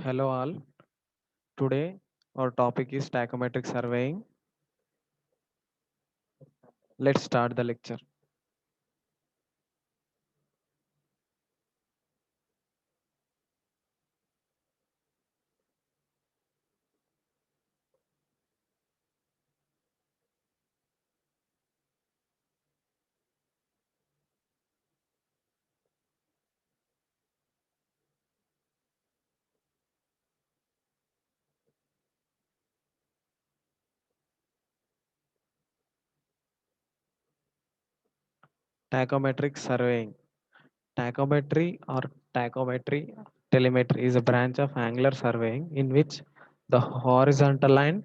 Hello all. Today our topic is tachometric surveying. Let's start the lecture. Tachometric surveying. Tachometry or tachometry telemetry is a branch of angular surveying in which the horizontal and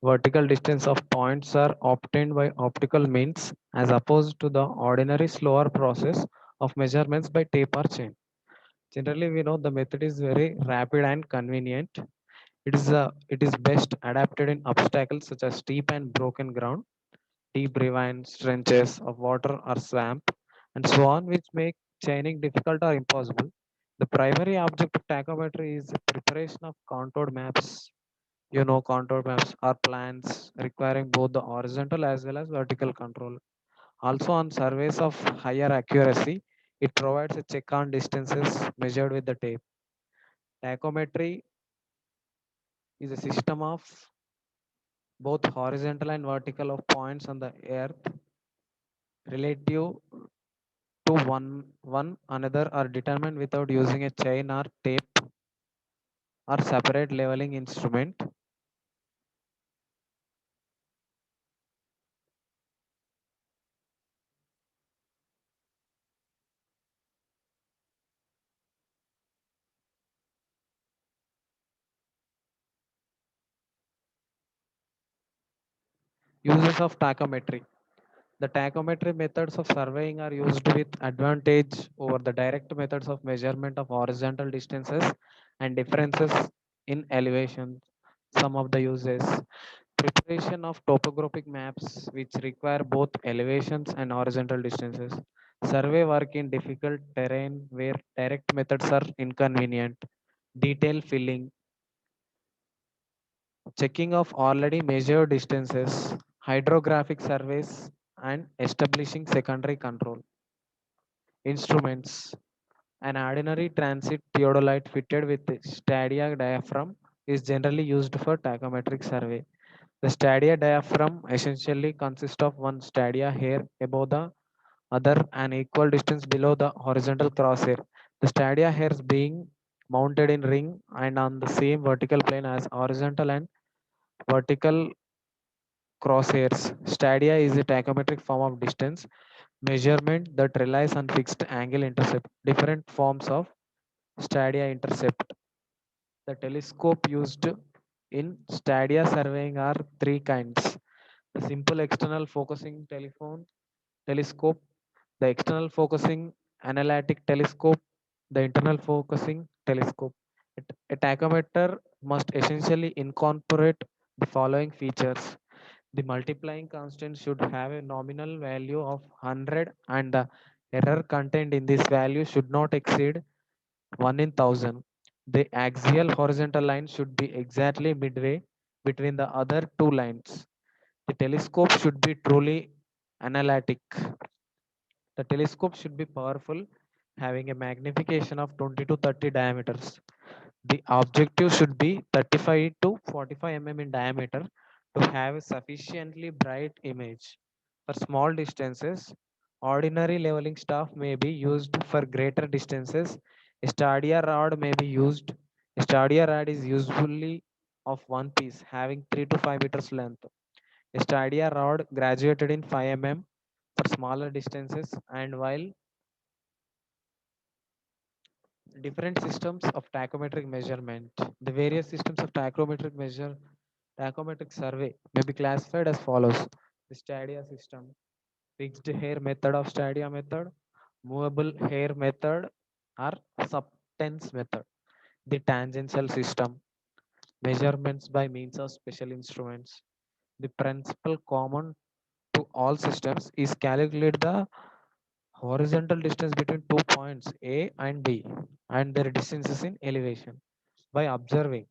vertical distance of points are obtained by optical means as opposed to the ordinary slower process of measurements by tape or chain. Generally, we know the method is very rapid and convenient. It is best adapted in obstacles such as steep and broken ground, deep ravines, trenches of water or swamp, and so on, which make chaining difficult or impossible. The primary object of tachometry is the preparation of contoured maps. Contoured maps are plans requiring both the horizontal as well as vertical control. Also, on surveys of higher accuracy, it provides a check on distances measured with the tape. Tachometry is a system of both horizontal and vertical of points on the earth relative to one another are determined without using a chain or tape or separate leveling instrument. Uses of tachometry. The tachometry methods of surveying are used with advantage over the direct methods of measurement of horizontal distances and differences in elevation. Some of the uses: preparation of topographic maps which require both elevations and horizontal distances. Survey work in difficult terrain where direct methods are inconvenient. Detail filling, checking of already measured distances, hydrographic surveys, and establishing secondary control. Instruments. An ordinary transit theodolite fitted with a stadia diaphragm is generally used for tachometric survey. The stadia diaphragm essentially consists of one stadia hair above the other and equal distance below the horizontal crosshair. The stadia hairs being mounted in ring and on the same vertical plane as horizontal and vertical crosshairs. Stadia is a tachometric form of distance measurement that relies on fixed angle intercept. Different forms of stadia intercept. The telescope used in stadia surveying are three kinds: the simple external focusing telescope, the external focusing analytic telescope, the internal focusing telescope. A tachometer must essentially incorporate the following features: the multiplying constant should have a nominal value of 100 and the error contained in this value should not exceed 1 in 1000. The axial horizontal line should be exactly midway between the other two lines. The telescope should be truly analytic. The telescope should be powerful, having a magnification of 20 to 30 diameters. The objective should be 35 to 45 mm in diameter to have a sufficiently bright image. For small distances, ordinary leveling staff may be used. For greater distances, a stadia rod may be used. A stadia rod is usually of one piece, having 3 to 5 meters length. A stadia rod graduated in 5 mm for smaller distances, and while different systems of tachometric measurement. The various systems of tachometric survey may be classified as follows: the stadia system, fixed hair method of stadia method, movable hair method or subtense method, the tangential system, measurements by means of special instruments. The principle common to all systems is calculate the horizontal distance between 2 points A and B and their distances in elevation. by observing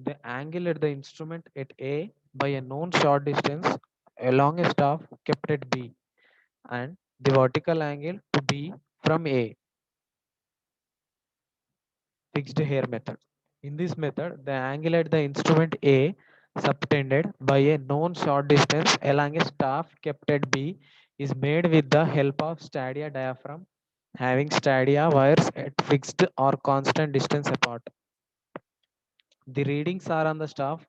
the angle at the instrument at A by a known short distance along a staff kept at B and the vertical angle to B from A. Fixed hair method. In this method, the angle at the instrument A subtended by a known short distance along a staff kept at B is made with the help of stadia diaphragm having stadia wires at fixed or constant distance apart. The readings are on the staff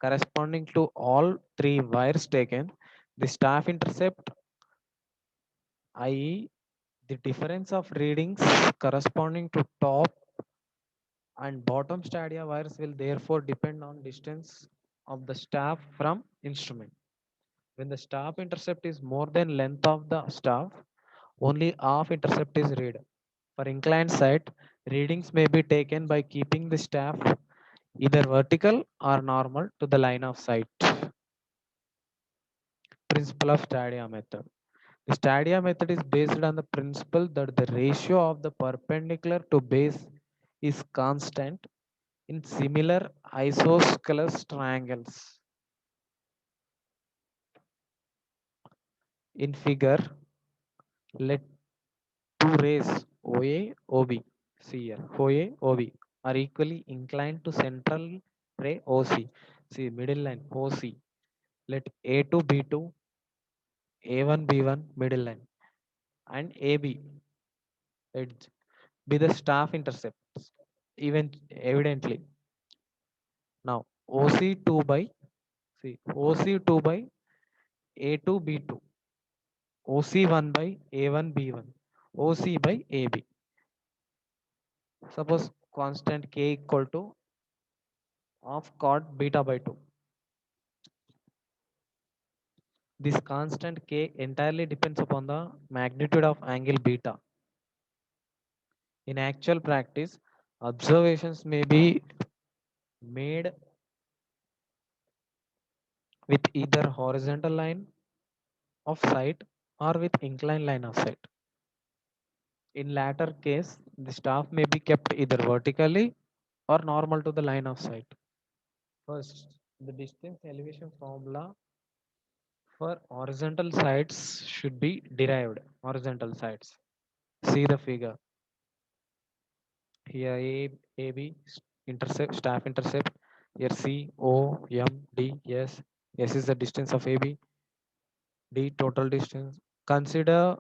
corresponding to all three wires taken. The staff intercept, i.e., the difference of readings corresponding to top and bottom stadia wires will therefore depend on distance of the staff from instrument. When the staff intercept is more than length of the staff, only half intercept is read. For inclined sight, readings may be taken by keeping the staff either vertical or normal to the line of sight. Principle of stadia method. The stadia method is based on the principle that the ratio of the perpendicular to base is constant in similar isosceles triangles. In figure, let two rays OA, OB, see here, OA, OB are equally inclined to central ray OC. See middle line OC. Let A2, B2, A1, B1 middle line and AB edge be the staff intercepts. Even evidently. Now OC2 by see OC2 by A2, B2, OC1 by A1, B1, OC by AB. Suppose constant K equal to of cot beta by 2. This constant K entirely depends upon the magnitude of angle beta. In actual practice, observations may be made with either horizontal line of sight or with inclined line of sight. In latter case, the staff may be kept either vertically or normal to the line of sight. First, the distance elevation formula for horizontal sides should be derived. Horizontal sides. See the figure. Here AB intercept, staff intercept. Here C, O, M, D, S. S is the distance of AB. D total distance. Consider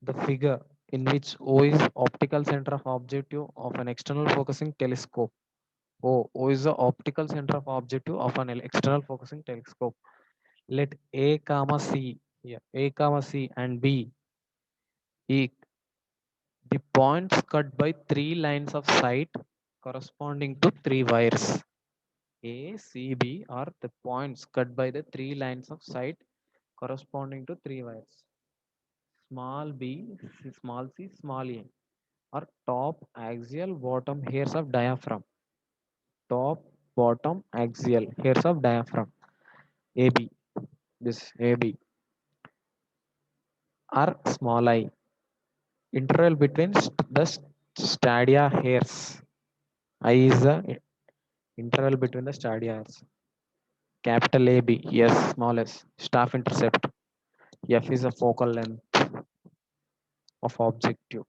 the figure in which O is optical center of objective of an external focusing telescope. O is the optical center of objective of an external focusing telescope. Let A comma C here, A comma C and B E the points cut by three lines of sight corresponding to three wires. A, C, B are the points cut by the three lines of sight corresponding to three wires. Small b, small c, small a are top, axial, bottom hairs of diaphragm. Top, bottom, axial hairs of diaphragm. AB, this AB are small I. Interval between the stadia hairs. I is the interval between the stadia hairs. Capital AB, yes, small s. Staff intercept. F is the focal length of objective.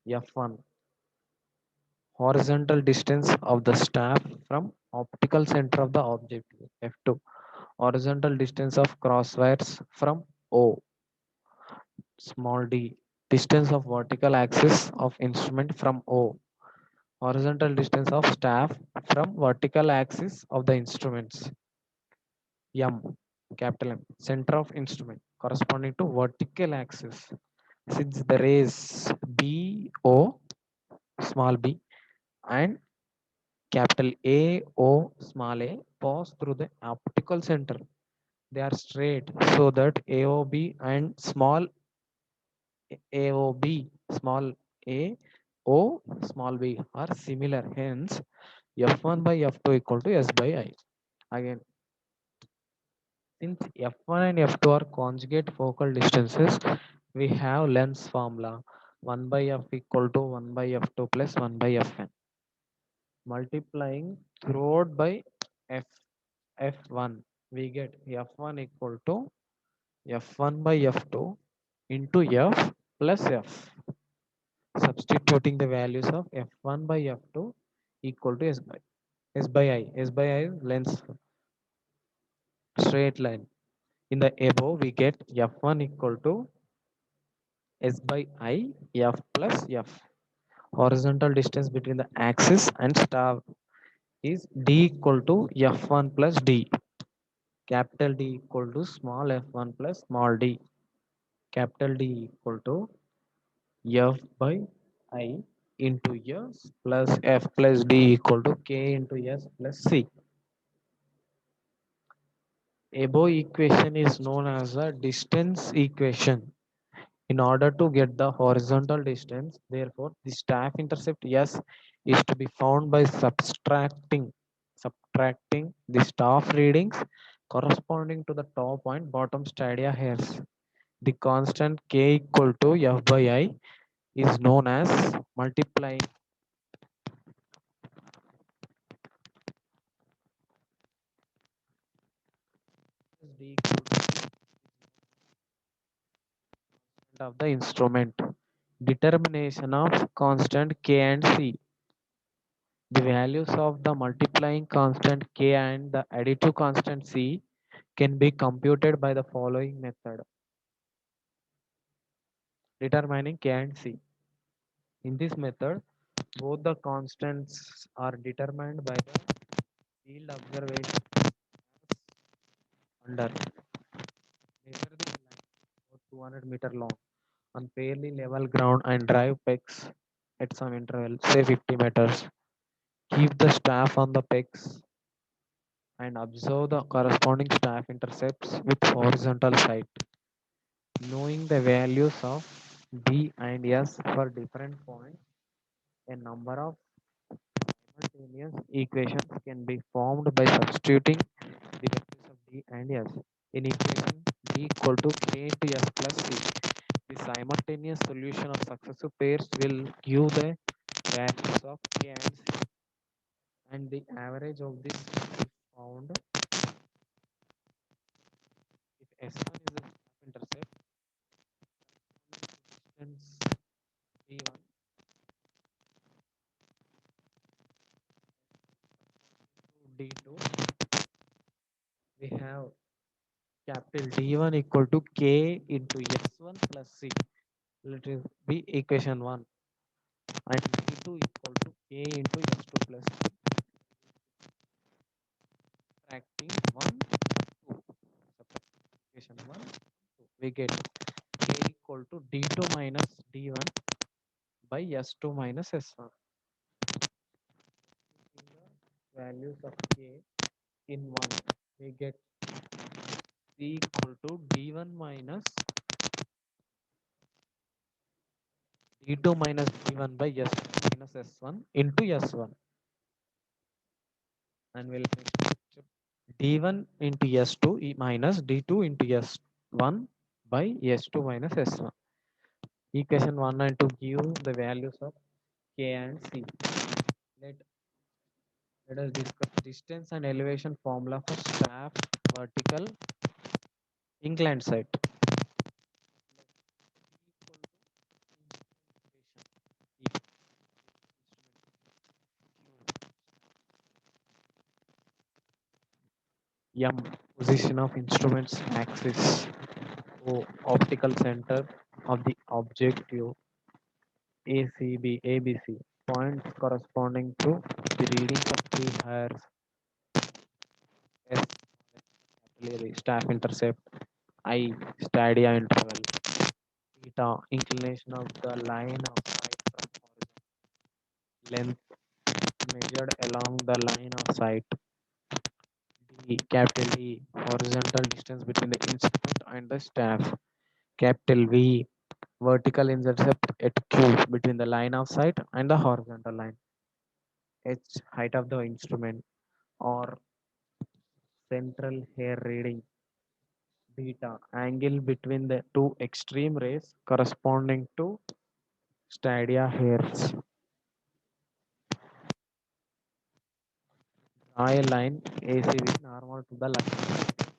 F1 horizontal distance of the staff from optical center of the objective. F2 horizontal distance of crosswires from O. Small d distance of vertical axis of instrument from O. Horizontal distance of staff from vertical axis of the instruments. M capital M center of instrument corresponding to vertical axis. Since the rays BO small b and capital AO small a pass through the optical center. They are straight so that AOB and small AOB small a O small b are similar. Hence, F1 by F2 equal to S by I. Again, since F1 and F2 are conjugate focal distances, we have Lenz's formula. 1 by f equal to 1 by f2 plus 1 by fn. Multiplying throughout by f f1, we get f1 equal to f1 by f2 into f plus f. Substituting the values of f1 by f2 equal to s by i. S by I is length straight line. In the above, we get f1 equal to s by I f plus f. Horizontal distance between the axis and star is d equal to f1 plus d. Capital D equal to small f1 plus small d. Capital D equal to f by I into s plus f plus d equal to k into s plus c. Above equation is known as a distance equation. In order to get the horizontal distance, therefore, the staff intercept s is to be found by subtracting the staff readings corresponding to the top and bottom stadia hairs. The constant k equal to f by I is known as multiplying d equal to of the instrument. Determination of constant k and c. The values of the multiplying constant k and the additive constant c can be computed by the following method. Determining k and c. In this method, both the constants are determined by the field observation under measure the line about 200-meter long on fairly level ground and drive pegs at some interval, say 50 meters. Keep the staff on the pegs and observe the corresponding staff intercepts with horizontal sight. Knowing the values of b and s for different points, a number of simultaneous equations can be formed by substituting the values of d and s. In equation d equal to k into s plus c, the simultaneous solution of successive pairs will give the values of k and c, and the average of this is found if s1 is the staff intercept, distance d1 to d2, we have capital D1 equal to K into S1 plus C. Let it be equation 1. And D2 equal to K into S2 plus C. Subtracting 1, 2. Subtracting equation 1, 2. We get K equal to D2 minus D1 by S2 minus S1. The values of K in 1. We get C equal to D1 minus D2 minus D1 by S2 minus S1 into S1. And we'll make d1 into s2 minus d2 into s1 by s2 minus s1. Equation 1 and 2 give the values of k and c. Let, let us discuss distance and elevation formula for staff vertical inclined site. M, position of instruments axis. O, optical center of the objective. ABC, points corresponding to the readings of three hairs. S, capillary staff intercept. I, stadia interval. Theta, inclination of the line of sight from horizon. Length measured along the line of sight. D, capital D, horizontal distance between the instrument and the staff. Capital V, vertical intercept at Q between the line of sight and the horizontal line. H, height of the instrument or central hair reading. Beta, angle between the two extreme rays corresponding to stadia hairs. Draw a line AC with normal to the left.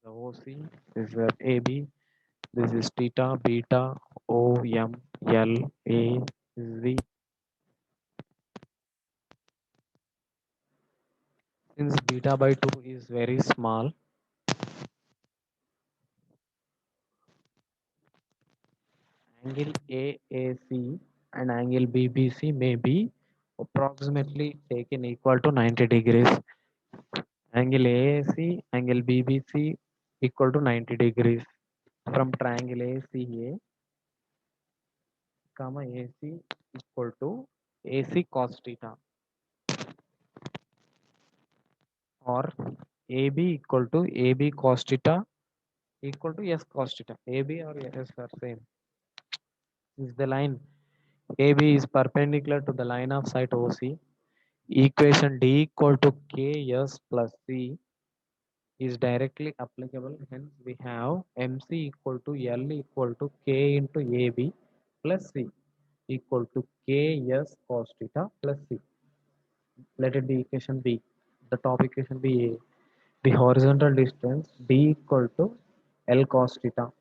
The OC is AB. This is theta, beta, O, M, L, A, Z. Since beta by 2 is very small, angle AAC and angle BBC may be approximately taken equal to 90 degrees. Angle AAC, angle BBC equal to 90 degrees. From triangle ACA, comma AC equal to AC cos theta, or AB equal to AB cos theta equal to S cos theta. AB or S are same. Is the line AB is perpendicular to the line of sight OC. Equation D equal to KS plus C is directly applicable. Hence, we have MC equal to L equal to K into AB plus C equal to KS cos theta plus C. Let it be equation B. The top equation be A. The horizontal distance D equal to L cos theta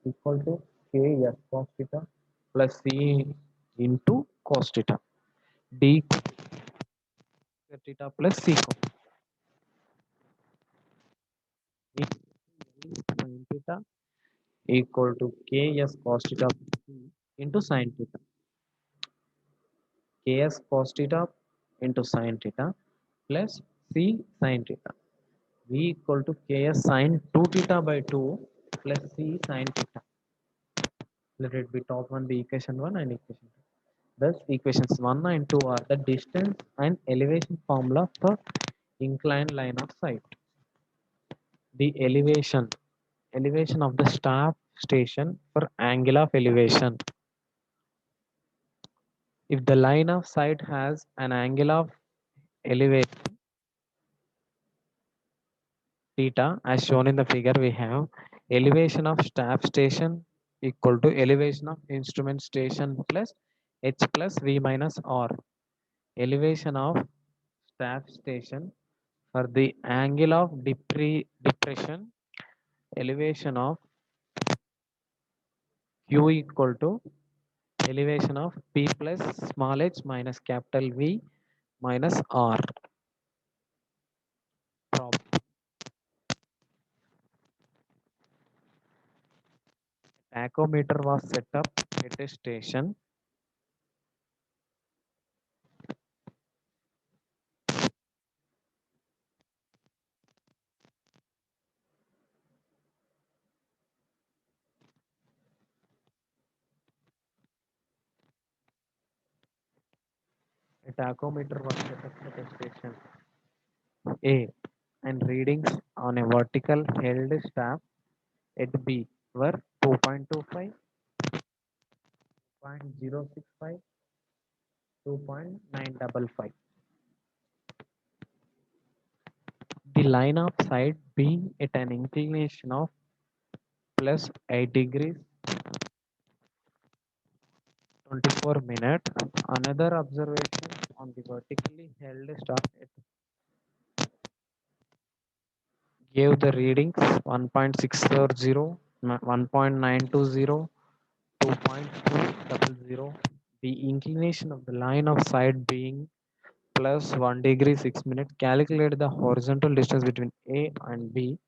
equal to K S cos theta plus C into cos theta. D theta plus C cos sin theta equal to Ks cos theta into sin theta. Ks cos theta into sin theta plus C sin theta. V equal to Ks sin 2 theta by 2 plus C sin theta. Let it be top one be equation 1 and equation 2. Thus, equations 1 and 2 are the distance and elevation formula for inclined line of sight. The elevation of the staff station for angle of elevation. If the line of sight has an angle of elevation theta as shown in the figure, we have elevation of staff station equal to elevation of instrument station plus H plus V minus R. Elevation of staff station for the angle of depression, elevation of Q equal to elevation of P plus small h minus capital V minus R. Tachometer was set up at a station. A tachometer was set up at a station A, and readings on a vertical held staff at B were 2.25, 0.065, 2.955. The line of sight being at an inclination of plus 8 degrees 24 minutes. Another observation on the vertically held staff gave the readings 1.640, 1.920, 2.200. The inclination of the line of sight being plus 1 degree 6 minutes. Calculate the horizontal distance between A and B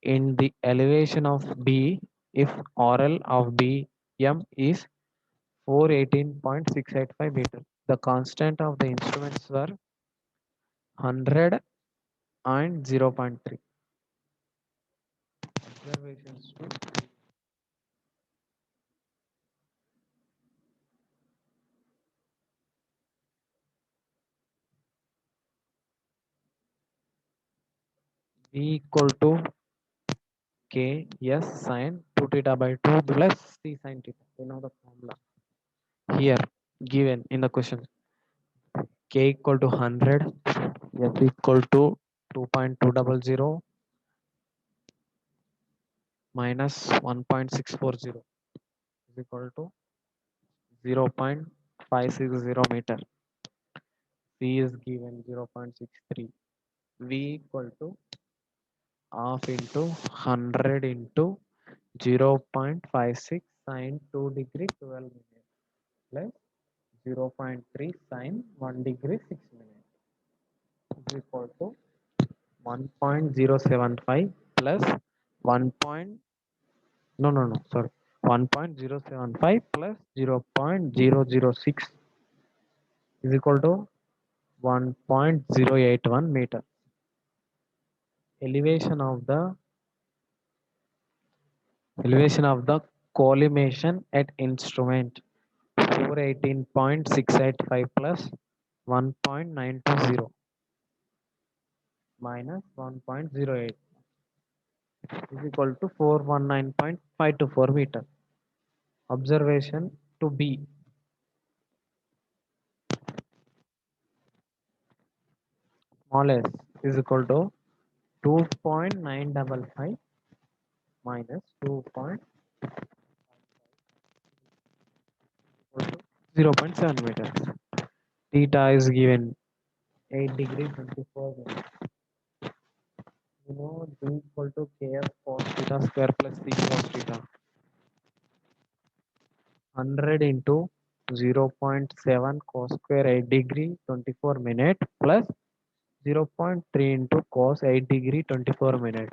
in the elevation of B if RL of BM is 418.685 meters. The constant of the instruments were 100 and 0.3. Observations to V equal to K S sin 2 theta by 2 plus C sin theta. We know the formula here given in the question. K equal to 100, F equal to 2.200 minus 1.640. is equal to 0.560 meter. C is given 0.63. V equal to half into 100 into 0.56 sine 2 degree 12 minutes plus 0.3 sine 1 degree 6 minutes is equal to 1.075 plus 1. No, no, no, sorry. 1.075 plus 0.006 is equal to 1.081 meter. Elevation of the collimation at instrument 418.685 plus 1.920 minus 1.08 is equal to 419.524 meter. Observation to B. Small s is equal to 2.955 minus 0.7 meters. Theta is given 8 degree 24 minutes. You know D equal to kf cos theta square plus c cos theta. 100 into 0.7 cos square 8 degree 24 minute plus 0.3 into cos 8 degree 24 minute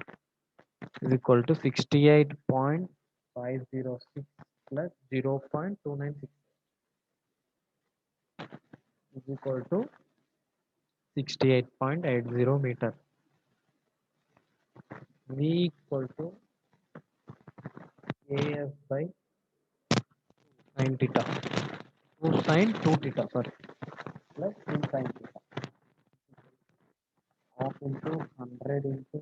is equal to 68.506 plus 0.296 is equal to 68.80 meter. V equal to AF by sin theta. 2 sin 2 theta, sorry, plus 2 sin theta. Half into 100 into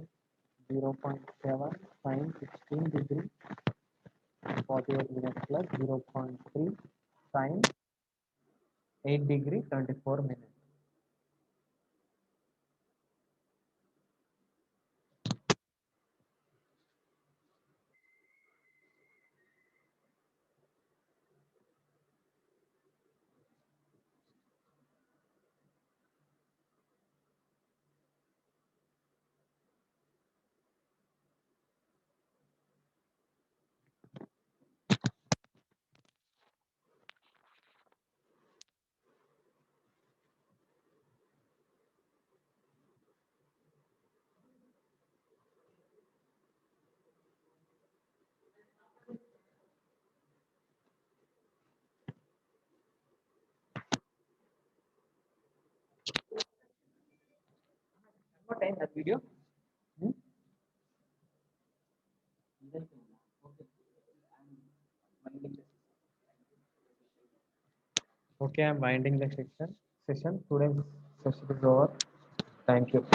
0.7 sin 16 degree 48 minutes plus 0.3 sin 8 degree 24 minutes. What time that video? Hmm? Okay, I'm winding the session. Today's session is over. Thank you.